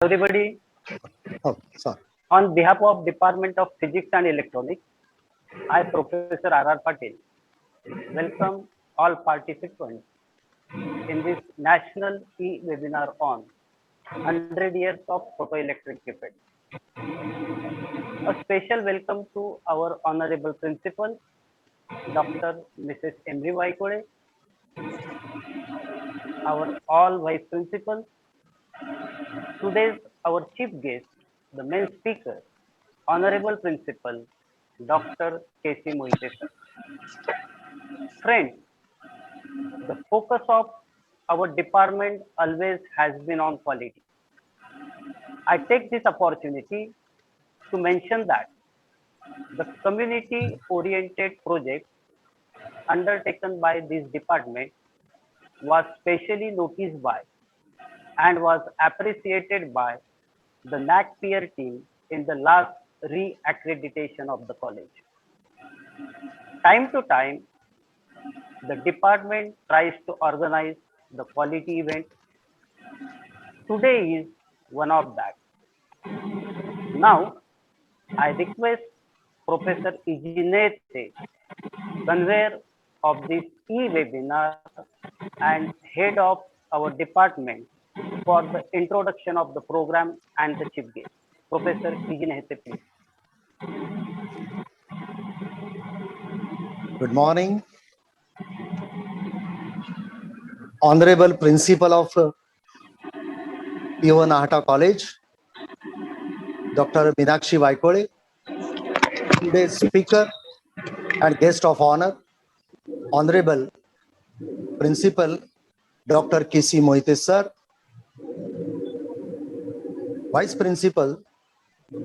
Everybody, Oh, sorry. on behalf of Department of Physics and Electronics, I, Professor R.R. Patel, welcome all participants in this national e-webinar on 100 years of photoelectric effect. A special welcome to our Honorable Principal, Dr. Mrs. Emily Vaikode, our all Vice Principals, today's our Chief Guest, the main speaker, Honorable Principal, Dr. K.C. Moite sir. Friends, the focus of our department always has been on quality. I take this opportunity to mention that the community oriented project undertaken by this department was specially noticed by and was appreciated by the NAC peer team in the last re-accreditation of the college. Time to time, the department tries to organize the quality event. Today is one of that. Now, I request Professor Iginete, convener of this e-webinar and head of our department, for the introduction of the program and the chief guest. Professor Iginete, please. Good morning. Honorable Principal of PO Nahata College, Dr. Meenakshi Vaikode, today's speaker and guest of honor, Honorable Principal Dr. K.C. Moite sir, Vice Principal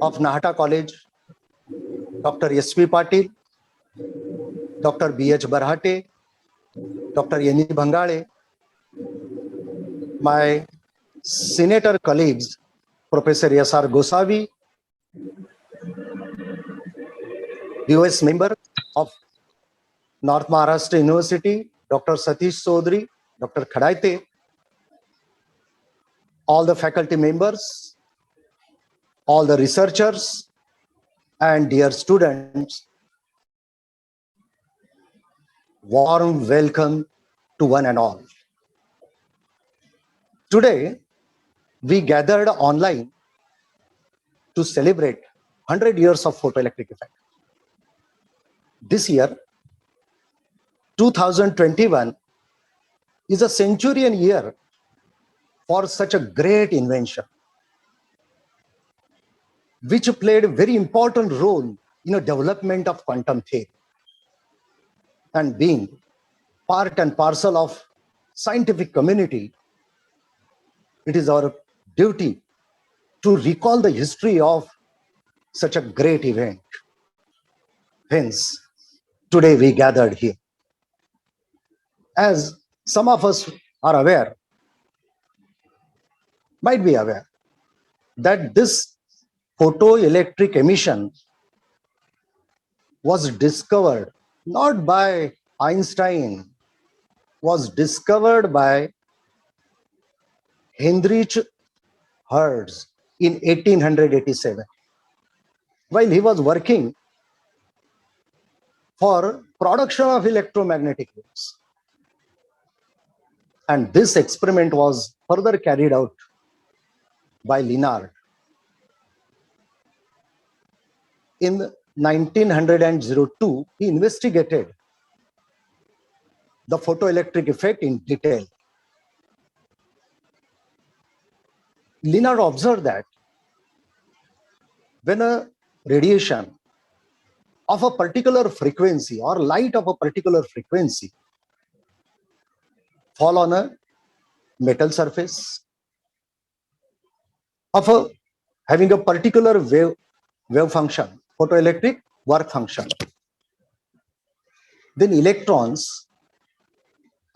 of Nahata College, Dr. S.P. Patil, Dr. B.H. Barhate, Dr. Yeni Bhangale, my senator colleagues, Professor S.R. Gosavi, US member of North Maharashtra University, Dr. Satish Sodri, Dr. Khadaite, all the faculty members, all the researchers, and dear students, warm welcome to one and all. Today, we gathered online to celebrate 100 years of photoelectric effect. This year, 2021, is a centurion year for such a great invention, which played a very important role in the development of quantum theory. And being part and parcel of scientific community, it is our duty to recall the history of such a great event. Hence, today we gathered here. As some of us are aware, might be aware, that this photoelectric emission was discovered not by Einstein, was discovered by Heinrich Hertz in 1887, while he was working for production of electromagnetic waves. And this experiment was further carried out by Lenard. In 1902, he investigated the photoelectric effect in detail. Lenard observed that when a radiation of a particular frequency or light of a particular frequency fall on a metal surface of having a particular wave function, photoelectric work function, then electrons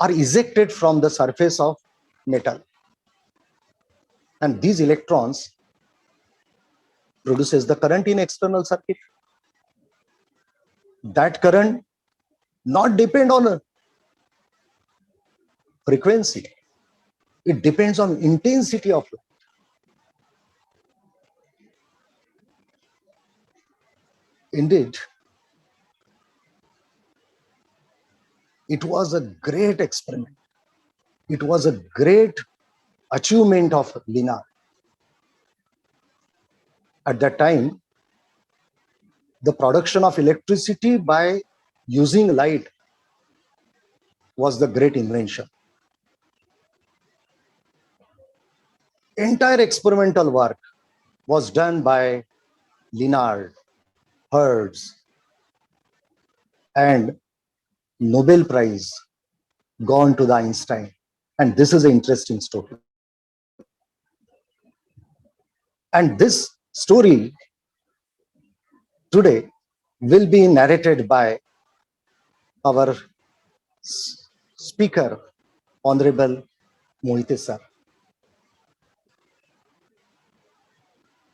are ejected from the surface of metal, and these electrons produces the current in external circuit. That current not depend on a frequency, it depends on intensity of light. Indeed, it was a great experiment. It was a great achievement of Linard. At that time, the production of electricity by using light was the great invention. Entire experimental work was done by Linard, Hertz, and Nobel Prize gone to the Einstein. And this is an interesting story. And this story today will be narrated by our speaker, Honorable Mohite sir.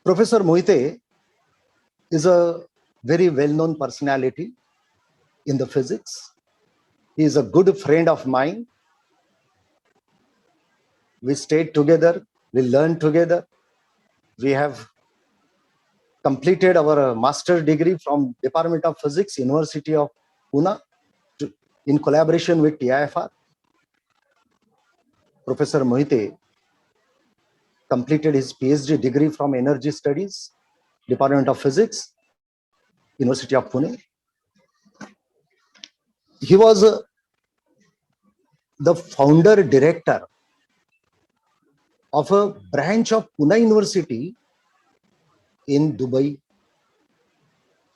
Professor Mohite is a very well-known personality in the physics. He is a good friend of mine. We stayed together, we learned together. We have completed our master's degree from Department of Physics, University of Pune, in collaboration with TIFR. Professor Mohite completed his PhD degree from Energy Studies, Department of Physics, University of Pune. He was the founder director of a branch of Pune University in Dubai.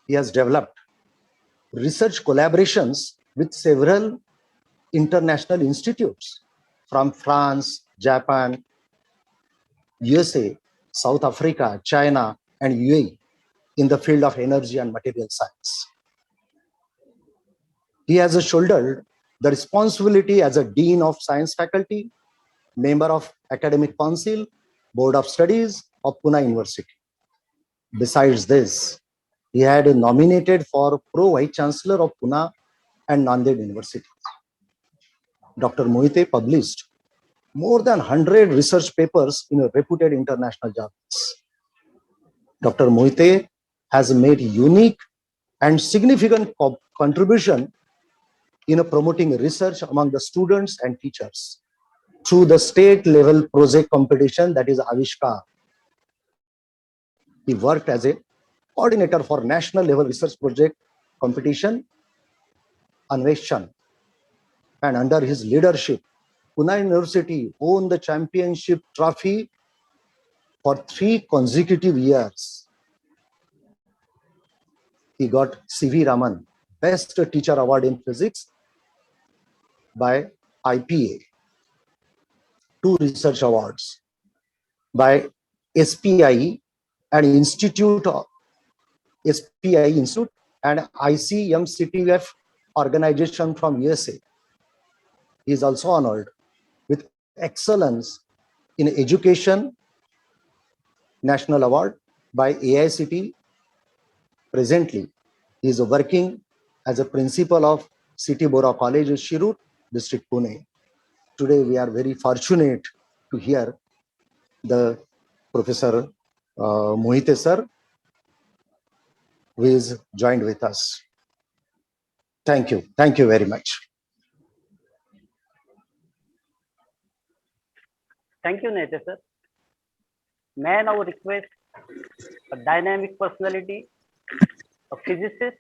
He has developed research collaborations with several international institutes from France, Japan, USA, South Africa, China, and UAE in the field of energy and material science. He has shouldered the responsibility as a Dean of Science Faculty, member of Academic Council, Board of Studies of Pune University. Besides this, he had nominated for Pro Vice Chancellor of Pune and Nanded University. Dr. Mohite published more than 100 research papers in reputed international journals. Dr. Mohite has made unique and significant contribution in promoting research among the students and teachers through the state level project competition, that is Avishkar. He worked as a coordinator for national level research project competition, Anveshan. And under his leadership, Pune University won the championship trophy for 3 consecutive years. He got C.V. Raman Best Teacher Award in Physics by IPA, 2 research awards by SPI and Institute and ICMCTF organization from USA. He is also honored with Excellence in Education National Award by AICTE. Presently, he is working as a principal of City Bora College, Shirut, District Pune. Today, we are very fortunate to hear the Professor Mohite sir, who is joined with us. Thank you. Thank you very much. Thank you, Nete sir. May I now request a dynamic personality, a physicist,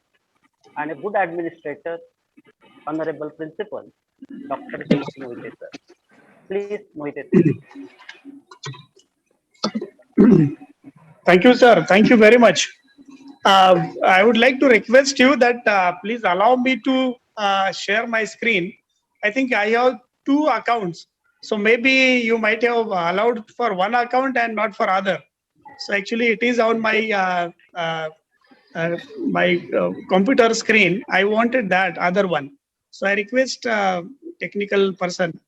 and a good administrator, Honorable Principal, Dr. K.C. Mohite sir. Please, Mohite sir. Thank you, sir. Thank you very much. I would like to request you that please allow me to share my screen. I think I have 2 accounts. So maybe you might have allowed for one account and not for other. So actually it is on my computer screen. I wanted that other one. So I request technical person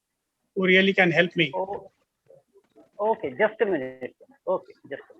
who really can help me. Oh, okay, just a minute. Okay, just a minute.